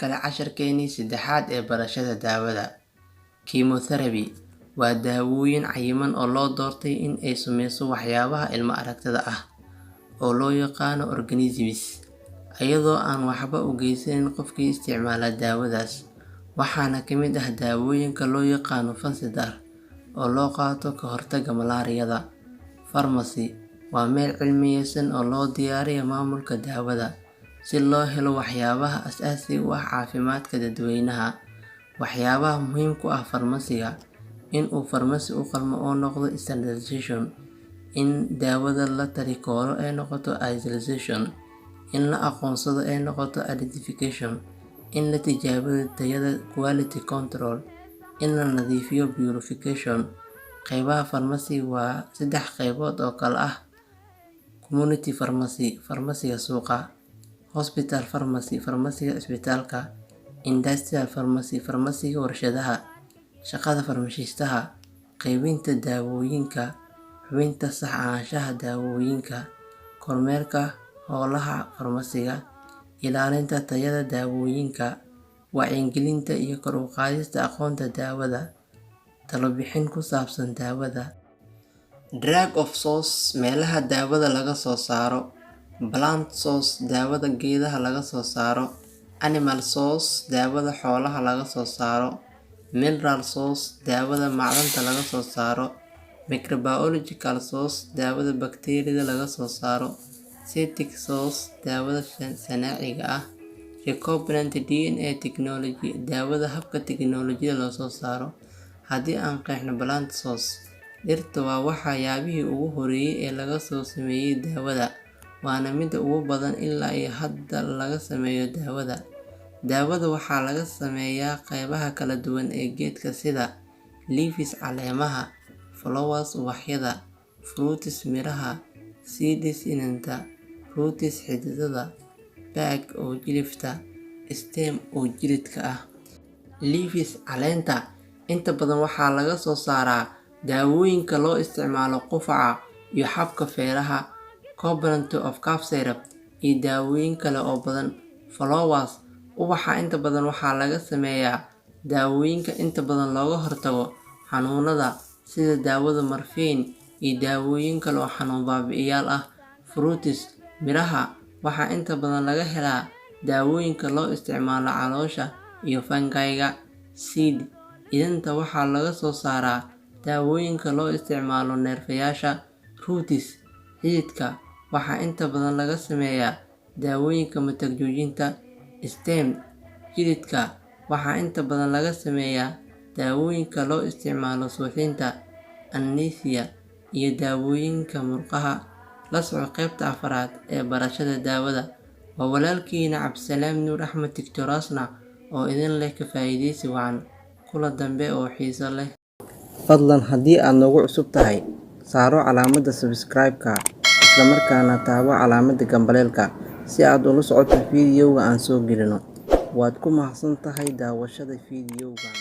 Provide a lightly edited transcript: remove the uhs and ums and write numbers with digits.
kale casharkeenii saddexaad ee barashada daawada. Chemotherapy waa daawooyin cayiman oo loo doortay in ay sameyso waxyaabaha ilma aragtida ah oo loo yaqaano organisms iyadoo aan waxba u geysanin qofkii isticmaala daawadaas. Waxaana ka mid ah daawooyinka loo yaqaano Fansidar oo loo qaato ka hortagga malaariyada. Pharmacy waa meel cilmiyeysan oo loo diyaariyo maamulka daawada si loo helo waxyaabaha aasaasiga u ah caafimaadka dadweynaha. Waxyaabaha muhiimka ah farmasiga in uu farmasi u qalmo oo noqdo standardization, in daawada la tarikooro ay noqoto isolation, in la aqoonsado ay noqoto identification, in la tijaabiyo tayada quality control, in la nadiifiyo purification. Qaybaha farmasiga waa 3 qaybood oo kala ah: community pharmacy, farmasiga suuqa; hospital pharmacy, farmasiga isbitaalka; industrial pharmacy, farmasiga warshadaha. Shaqada farmashiistaha: qaybinta daawooyinka, hubinta sax ahaanshaha daawooyinka, kormeerka howlaha farmasiga, ilaalinta tayada daawooyinka, wacyigelinta iyo kor u qaadista aqoonta daawada. Talo bixin ku saabsan daawada. Drug of source meelaha daawada laga soo saaro, plant source daawada geedaha laga soo saaro, animal source daawada xoolaha laga soo saaro, mineral source daawada macdanta laga soo saaro, microbiological source daawada bakteeriyada laga soo saaro, synthetic source daawada sanaaciga ah, recombinant DNA technology daawada habka tiknoolajiyada loo soo saaro. Haddii aan qeexno plant source, dhirta waa waxyaabihii ugu horeeyay ee laga soo sameeyay daawada, waana midda ugu badan ilaa iyo hadda laga sameeyo daawada. Daawada waxaa laga sameeyaa qaybaha kala duwan ee geedka sida leaves caleemaha, flowers ubaxyada, fruits miraha, seeds iniinta, roots xididada, bark oo jilifta, stem oo jiridka ah. Leaves caleenta inta badan waxaa laga soo saaraa daawooyinka loo isticmaalo qufaca iyo xabka feeraha, component of cough syrup iyo daawooyin kale oo badan. Flowers ubaxa inta badan waxaa laga sameeyaa daawooyinka inta badan looga hortago xanuunada sida daawada morphine iyo daawooyin kale oo xanuun baabi'iyaal ah. Fruits miraha waxaa inta badan laga helaa daawooyinka loo isticmaalo caloosha iyo fungi-ga. Seed iniinta waxaa laga soo saaraa daawooyinka loo isticmaalo neerfayaasha. Roots xididka waxaa inta badan laga sameeyaa daawooyinka matag joojinta. Stem jiridka waxaa inta badan laga sameeyaa daawooyinka loo isticmaalo suuxdinta, anesthesia iyo daawooyinka murqaha. La soco qaybta 4aad ee barashada daawada. Waa walaalkiina Cabdisalaam Nuur Axmed Tiktorasna oo idin leh ka faa'iideysi wacan. Kula dambe oo xiiso leh. Fadlan haddii aad nagu cusub tahay, saaro calaamadda subscribe-ka isla markaana taabo calaamadda gambaleelka si aad ula socoto fiidiyowga aan soo gelino. Waad ku mahadsan tahay daawashada fiidiyowgan.